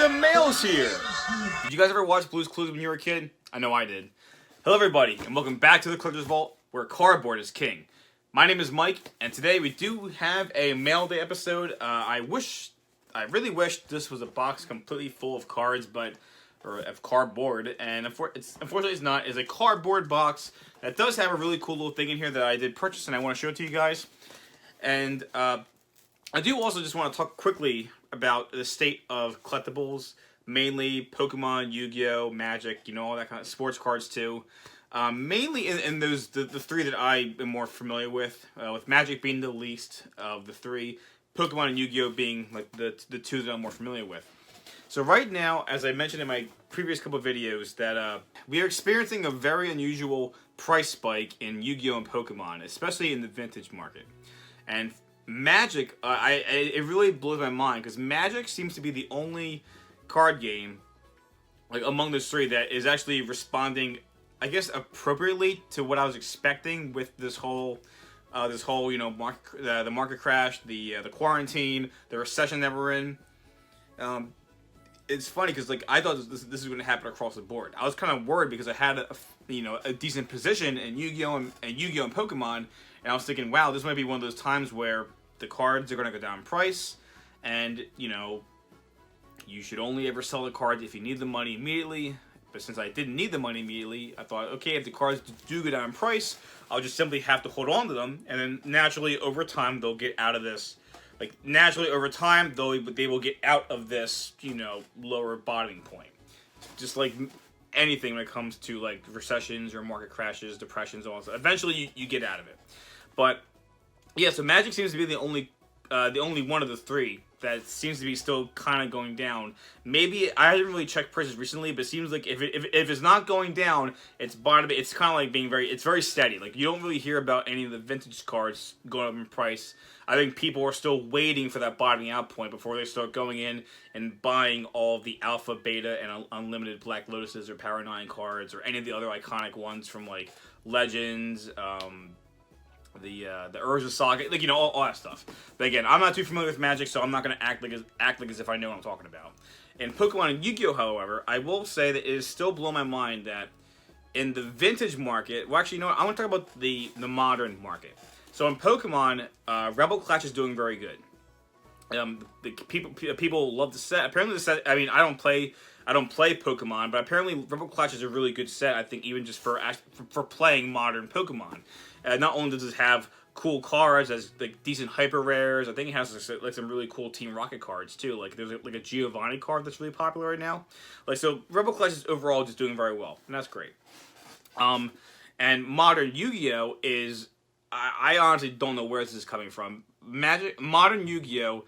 the mail's here! Did you guys ever watch Blue's Clues when you were a kid? I know I did. Hello everybody, and welcome back to the Collector's Vault, where cardboard is king. My name is Mike, and today we do have a mail day episode. I really wish this was a box completely full of cards, or of cardboard, and unfortunately it's not. It's a cardboard box that does have a really cool little thing in here that I did purchase, and I want to show it to you guys. And I do also just want to talk quickly about the state of collectibles, mainly Pokemon, Yu-Gi-Oh, Magic, you know, all that kind of sports cards too. Mainly in those the three that I am more familiar with Magic being the least of the three, Pokemon and Yu-Gi-Oh being like the two that I'm more familiar with. So right now, as I mentioned in my previous couple of videos, that we are experiencing a very unusual price spike in Yu-Gi-Oh and Pokemon, especially in the vintage market. And Magic, it really blows my mind, because Magic seems to be the only card game, like among those three, that is actually responding, I guess, appropriately to what I was expecting with this whole you know, the market crash, the quarantine, the recession that we're in. It's funny because like I thought this is going to happen across the board. I was kind of worried because I had a decent position in Yu-Gi-Oh and Yu-Gi-Oh and Pokemon, and I was thinking, wow, this might be one of those times where the cards are going to go down in price, and you know, you should only ever sell the cards if you need the money immediately. But since I didn't need the money immediately, I thought, okay, if the cards do go down in price, I'll just simply have to hold on to them, and then naturally over time they'll get out of this. Like naturally over time, they will get out of this, you know, lower bottoming point. Just like anything when it comes to like recessions or market crashes, depressions, all that stuff. Eventually you get out of it. But yeah, so Magic seems to be the only one of the three that seems to be still kind of going down. Maybe I haven't really checked prices recently, but it seems like if it's not going down, it's bottoming. It's kind of like being very steady. Like you don't really hear about any of the vintage cards going up in price. I think people are still waiting for that bottoming out point before they start going in and buying all of the Alpha, Beta, and Unlimited Black Lotuses or Power 9 cards or any of the other iconic ones from like Legends, the Urza Saga, like, you know, all that stuff. But again, I'm not too familiar with Magic, so I'm not going to act like as if I know what I'm talking about. In Pokemon and Yu-Gi-Oh, however, I will say that it is still blowing my mind that in the vintage market, well, actually, you know what? I want to talk about the modern market. So in Pokemon, Rebel Clash is doing very good. The people love the set. Apparently, the set. I mean, I don't play Pokemon, but apparently Rebel Clash is a really good set. I think even just for playing modern Pokemon. Not only does it have cool cards as like decent hyper rares, I think it has like some really cool Team Rocket cards too. Like there's like a Giovanni card that's really popular right now. Like so, Rebel Clash is overall just doing very well, and that's great. And modern Yu-Gi-Oh is, I honestly don't know where this is coming from. Modern Yu-Gi-Oh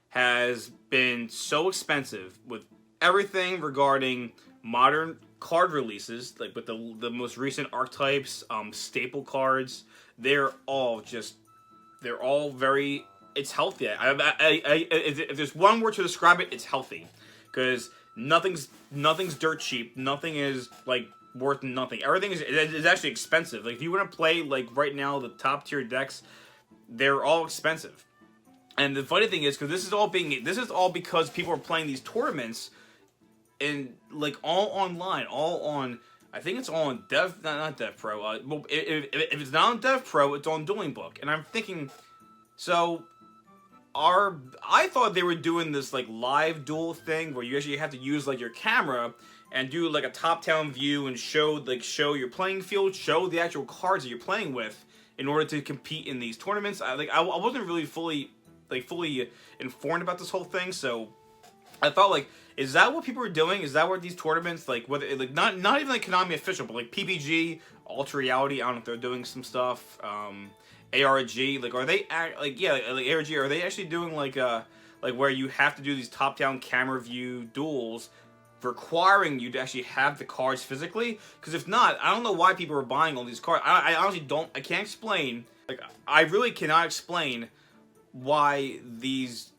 has been so expensive with everything regarding modern card releases, like with the most recent archetypes, staple cards. They're all very. It's healthy. If there's one word to describe it, it's healthy, because nothing's dirt cheap. Nothing is like worth nothing. Everything is actually expensive. Like if you want to play like right now the top tier decks, they're all expensive. And the funny thing is, because this is all because people are playing these tournaments, and like all online, all on. I think it's all on not Dev Pro. Well, if it's not on Dev Pro, it's on Dueling Book. And I'm thinking, so I thought they were doing this like live duel thing where you actually have to use like your camera and do like a top-down view and show your playing field, show the actual cards that you're playing with in order to compete in these tournaments. I wasn't really fully informed about this whole thing, so I thought, like, is that what people are doing? Is that what these tournaments, like, whether like not even like Konami official, but like PPG, Ultra Reality, I don't know if they're doing some stuff. ARG, like, are they like ARG? Are they actually doing like where you have to do these top-down camera view duels, requiring you to actually have the cards physically? Because if not, I don't know why people are buying all these cards. I honestly don't. I can't explain. Like, I really cannot explain why these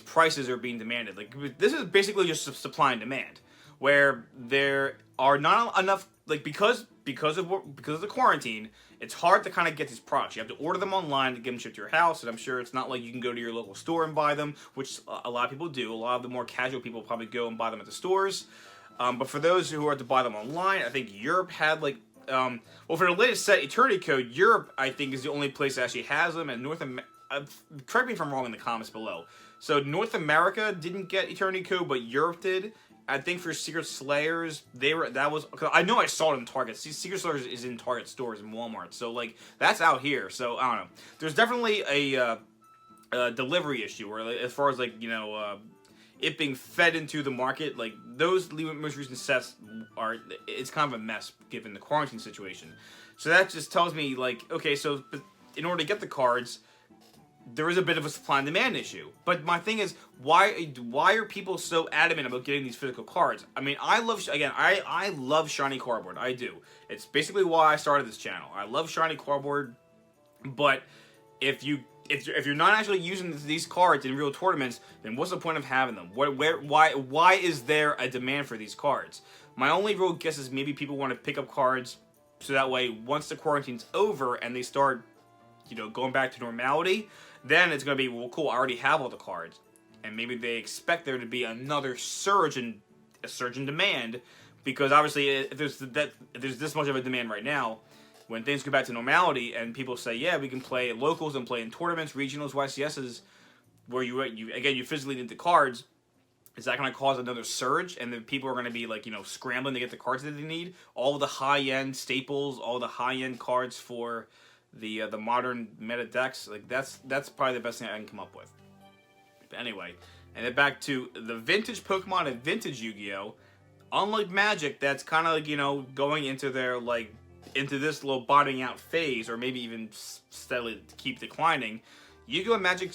prices are being demanded. Like, this is basically just supply and demand, where there are not enough, like, because because of the quarantine, it's hard to kind of get these products. You have to order them online to get them shipped to your house, and I'm sure it's not like you can go to your local store and buy them, which a lot of people do. A lot of the more casual people probably go and buy them at the stores. But for those who are to buy them online, I think Europe had like, well, for the latest set, Eternity Code, Europe, I think, is the only place that actually has them, and correct me if I'm wrong in the comments below. So North America didn't get Eternity Code, but Europe did. I think for Secret Slayers, I know I saw it in Target. Secret Slayers is in Target stores and Walmart, so like that's out here. So I don't know. There's definitely a delivery issue, where like, as far as like it being fed into the market, like those most recent sets it's kind of a mess given the quarantine situation. So that just tells me like, okay, so in order to get the cards, there is a bit of a supply and demand issue. But my thing is, why are people so adamant about getting these physical cards? I mean, I love shiny cardboard. I do. It's basically why I started this channel. I love shiny cardboard, but if you're not actually using these cards in real tournaments, then what's the point of having them? Why is there a demand for these cards? My only real guess is maybe people want to pick up cards so that way once the quarantine's over and they start, going back to normality, then it's going to be, well, cool, I already have all the cards. And maybe they expect there to be another surge in demand, because obviously if there's this much of a demand right now, when things go back to normality and people say, yeah, we can play locals and play in tournaments, regionals, YCSs, where you physically need the cards, is that going to cause another surge? And then people are going to be like, scrambling to get the cards that they need? All the high-end staples, all the high-end cards for the modern meta decks, like that's probably the best thing I can come up with. But anyway, and then back to the vintage Pokemon and vintage Yu-Gi-Oh! Unlike Magic, that's kind of like, going into their into this little bottoming out phase, or maybe even steadily keep declining. Yu-Gi-Oh! Magic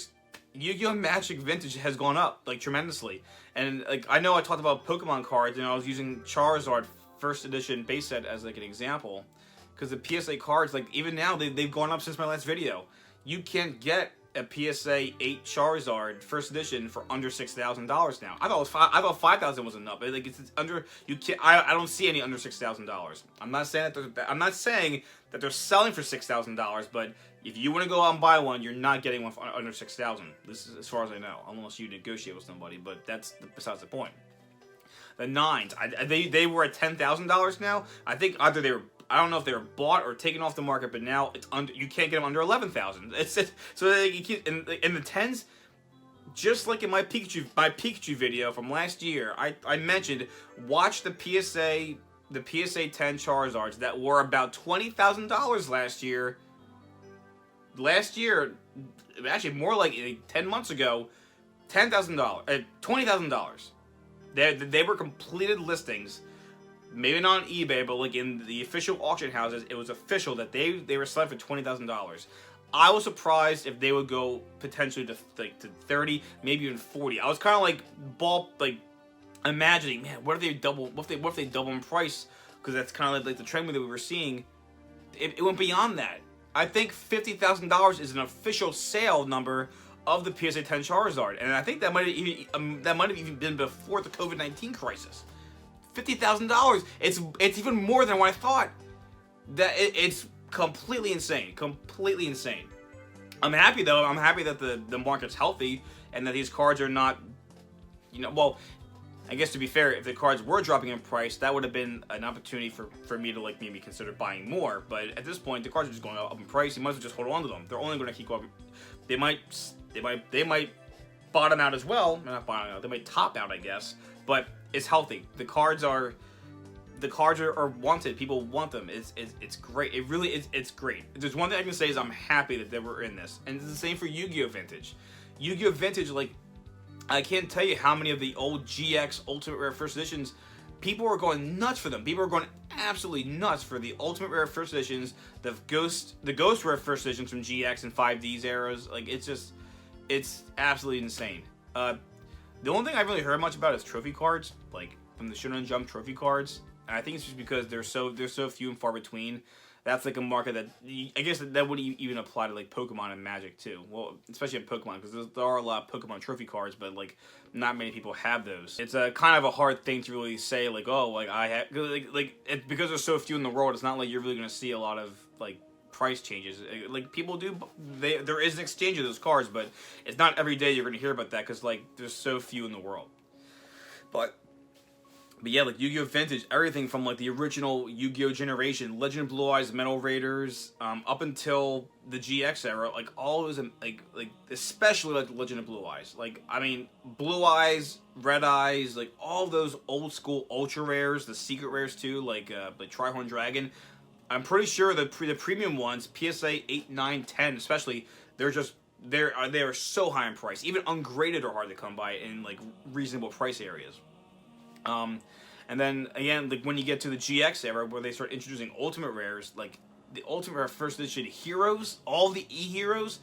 Vintage has gone up like tremendously, and like I know I talked about Pokemon cards, and I was using Charizard first edition base set as like an example. Because the PSA cards, like, even now, they've gone up since my last video. You can't get a PSA 8 Charizard first edition for under $6,000 now. I thought $5,000 was enough. Like, it's under. You can't. I don't see any under $6,000. I'm not saying that they're selling for $6,000, but if you want to go out and buy one, you're not getting one for under $6,000. This is as far as I know, unless you negotiate with somebody. But that's besides the point. The nines, they were at $10,000 now. I think either I don't know if they were bought or taken off the market, but now it's you can't get them under 11,000. So you keep in the tens. Just like in my Pikachu video from last year, I mentioned watch the PSA 10 Charizards that were about $20,000 last year. Last year, actually more like 10 months ago, $20,000. They were completed listings. Maybe not on eBay, but like in the official auction houses, it was official that they were selling for $20,000. I was surprised if they would go potentially to 30, maybe even 40. I was kind of like imagining, man, what if they double in price? Because that's kind of like the trend that we were seeing. It went beyond that. I think $50,000 is an official sale number of the PSA 10 Charizard, and I think that might have even been before the COVID-19 crisis. $50,000. It's even more than what I thought. It's completely insane. Completely insane. I'm happy though. I'm happy that the market's healthy and that these cards are not, well, I guess to be fair, if the cards were dropping in price, that would have been an opportunity for me to maybe consider buying more. But at this point, the cards are just going up in price. You might as well just hold on to them. They're only going to keep going. They might bottom out as well. Not bottom out. They might top out, I guess. But it's healthy. The cards are wanted. People want them. It's great. It really is. It's great. There's one thing I can say is I'm happy that they were in this, and it's the same for Yu-Gi-Oh! Vintage. Yu-Gi-Oh! Vintage, I can't tell you how many of the old GX Ultimate Rare First Editions, people were going nuts for them. People were going absolutely nuts for the Ultimate Rare First Editions, the Ghost Rare First Editions from GX and 5D's eras. It's absolutely insane. The only thing I've really heard much about is trophy cards, from the Shonen Jump trophy cards. And I think it's just because they're so few and far between that's like a market that I guess that would even apply to like Pokemon and Magic too. Well, especially in Pokemon because there are a lot of Pokemon trophy cards, but like not many people have those. It's a kind of a hard thing to really say like, oh, like I have because there's so few in the world. It's not like you're really gonna see a lot of like price changes. Like people do, there is an exchange of those cards, but it's not every day you're gonna hear about that because like there's so few in the world. But yeah, like Yu-Gi-Oh! Vintage, everything from like the original Yu-Gi-Oh! Generation, Legend of Blue Eyes, Metal Raiders, up until the GX era, like all those, like especially like Legend of Blue Eyes. Like, I mean, Blue Eyes, Red Eyes, like all those old school ultra rares, the secret rares too, like Trihorn Dragon. I'm pretty sure the premium ones, PSA 8, 9, 10 especially, they are so high in price. Even ungraded are hard to come by in like reasonable price areas. And then again, like when you get to the GX era, where they start introducing Ultimate Rares, like the Ultimate Rare First Edition Heroes, all the E-Heroes,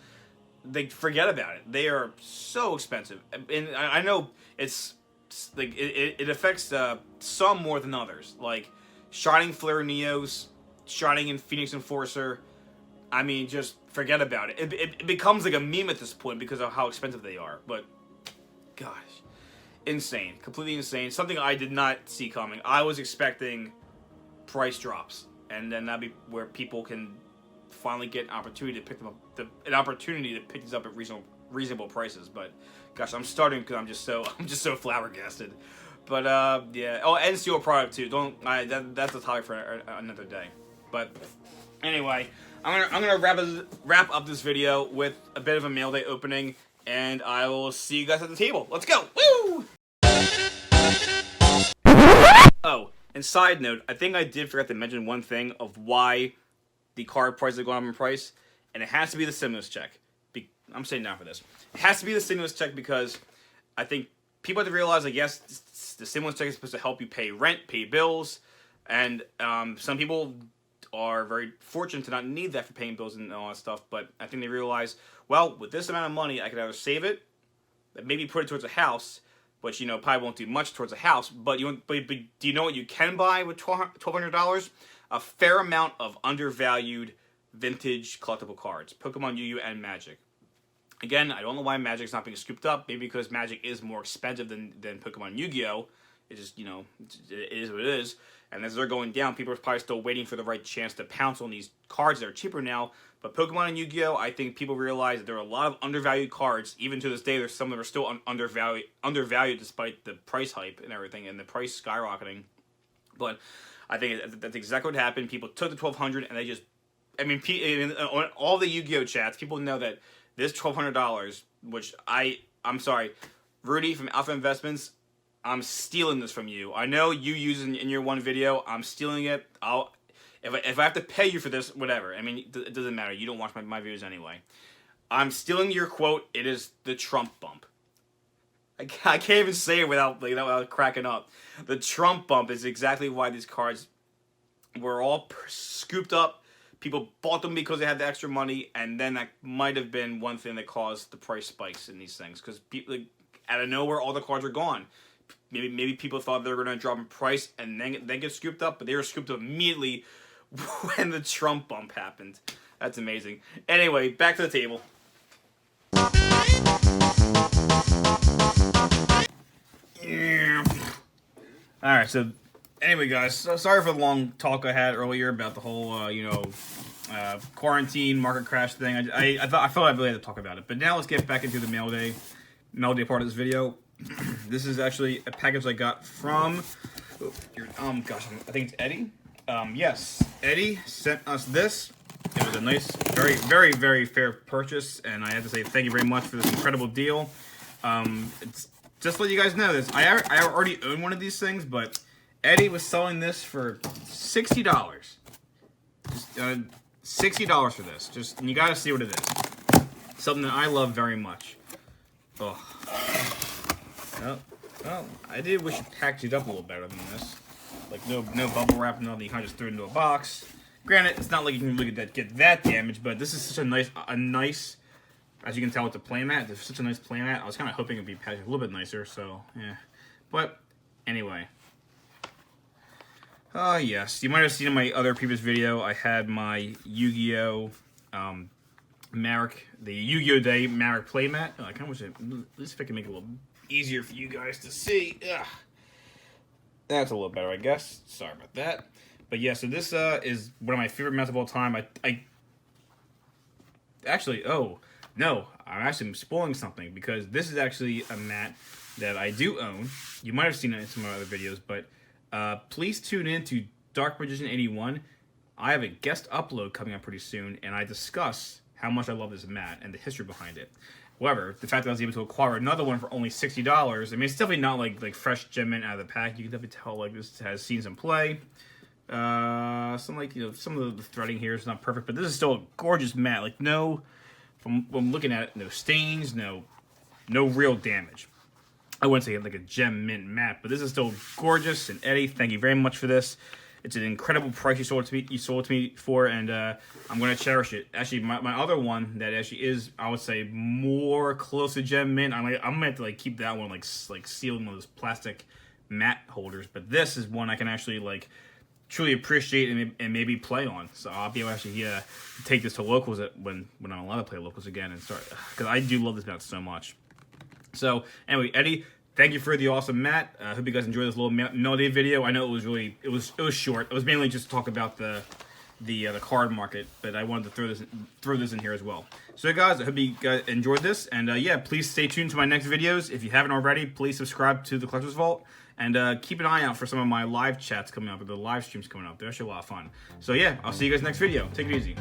they forget about it. They are so expensive, and I know it's like it affects some more than others. Like Shining Flare Neos, Shining and Phoenix Enforcer. I mean, just forget about it. It becomes like a meme at this point because of how expensive they are. But gosh. Insane. Completely insane. Something I did not see coming. I was expecting price drops. And then that'd be where people can finally get an opportunity to pick them up. An opportunity to pick these up at reasonable prices. But gosh, I'm starting because I'm just so flabbergasted. But yeah. Oh, and Steel product too. That's a topic for another day. But anyway, I'm gonna wrap up this video with a bit of a mail day opening. And I will see you guys at the table. Let's go! Woo! Oh, and side note, I think I did forget to mention one thing of why the card prices are going up in price, and it has to be the stimulus check. I'm saying now for this. It has to be the stimulus check because I think people have to realize, like, yes, the stimulus check is supposed to help you pay rent, pay bills, and some people are very fortunate to not need that for paying bills and all that stuff, but I think they realize, well, with this amount of money, I could either save it, maybe put it towards a house, which, you know, probably won't do much towards a house, but do you know what you can buy with $1,200? A fair amount of undervalued vintage collectible cards, Pokemon, Yu-Gi-Oh! And Magic. Again, I don't know why Magic's not being scooped up, maybe because Magic is more expensive than Pokemon and Yu-Gi-Oh! It just, you know, it is what it is. And as they're going down, people are probably still waiting for the right chance to pounce on these cards that are cheaper now. But Pokemon and Yu-Gi-Oh!, I think people realize that there are a lot of undervalued cards. Even to this day, there's some that are still undervalued despite the price hype and everything, and the price skyrocketing. But I think that's exactly what happened. People took the $1,200 and they just... I mean, on all the Yu-Gi-Oh! Chats, people know that this $1,200, which I'm sorry, Rudy from Alpha Investments, I'm stealing this from you. I know you use it in your one video. I'm stealing it. If I have to pay you for this, whatever. I mean, it doesn't matter. You don't watch my videos anyway. I'm stealing your quote. It is the Trump bump. I can't even say it without cracking up. The Trump bump is exactly why these cards were all scooped up. People bought them because they had the extra money, and then that might have been one thing that caused the price spikes in these things. Because out of nowhere, all the cards are gone. Maybe people thought they were going to drop in price and then get scooped up, but they were scooped up immediately when the Trump bump happened. That's amazing. Anyway, back to the table. Alright, so anyway, guys, so sorry for the long talk I had earlier about the whole, quarantine market crash thing. I felt I really had to talk about it. But now let's get back into the mail day part of this video. This is actually a package I got from, I think it's Eddie. Yes, Eddie sent us this. It was a nice, very, very, very fair purchase, and I have to say thank you very much for this incredible deal. It's just to let you guys know this. I already own one of these things, but Eddie was selling this for $60. Just $60 for this. And you gotta see what it is. Something that I love very much. Oh. Well, I did wish it packaged it up a little better than this. Like no bubble wrap, nothing. You kind of just threw it into a box. Granted, it's not like you can really get that damaged, but this is such a nice, as you can tell with the playmat, it's such a nice playmat. I was kind of hoping it'd be packaged a little bit nicer, so yeah. But anyway, Yes, you might have seen in my other previous video, I had my Yu-Gi-Oh! Marek, the Yu-Gi-Oh! Day Marek playmat. I kind of wish at least if I can make it a little easier for you guys to see. Ugh. That's a little better, I guess. Sorry about that. But yeah, so this is one of my favorite mats of all time. I actually, oh, no, I'm actually spoiling something because this is actually a mat that I do own. You might have seen it in some of my other videos, but please tune in to Dark Magician 81. I have a guest upload coming up pretty soon, and I discuss how much I love this mat and the history behind it. However, the fact that I was able to acquire another one for only $60, I mean, it's definitely not like fresh gem mint out of the pack. You can definitely tell like this has seen some play. Some of the threading here is not perfect, but this is still a gorgeous mat. Like no, from looking at it, no stains, no real damage. I wouldn't say like a gem mint mat, but this is still gorgeous. And Eddie, thank you very much for this. It's an incredible price you sold it to me for, and I'm going to cherish it. Actually, my other one that actually is, I would say, more close to gem mint. I'm going to have to like keep that one like sealed in one of those plastic mat holders. But this is one I can actually like truly appreciate and maybe play on. So I'll be able to actually take this to locals when I'm allowed to play locals again and start, because I do love this mat so much. So anyway, Eddie, thank you for the awesome mat. I hope you guys enjoyed this little melody video. I know it was short. It was mainly just to talk about the card market, but I wanted to throw this in here as well. So guys, I hope you guys enjoyed this, and yeah, please stay tuned to my next videos. If you haven't already, please subscribe to the Collector's Vault, and keep an eye out for some of my live chats coming up, or the live streams coming up. They're actually a lot of fun. So yeah, I'll see you guys next video. Take it easy.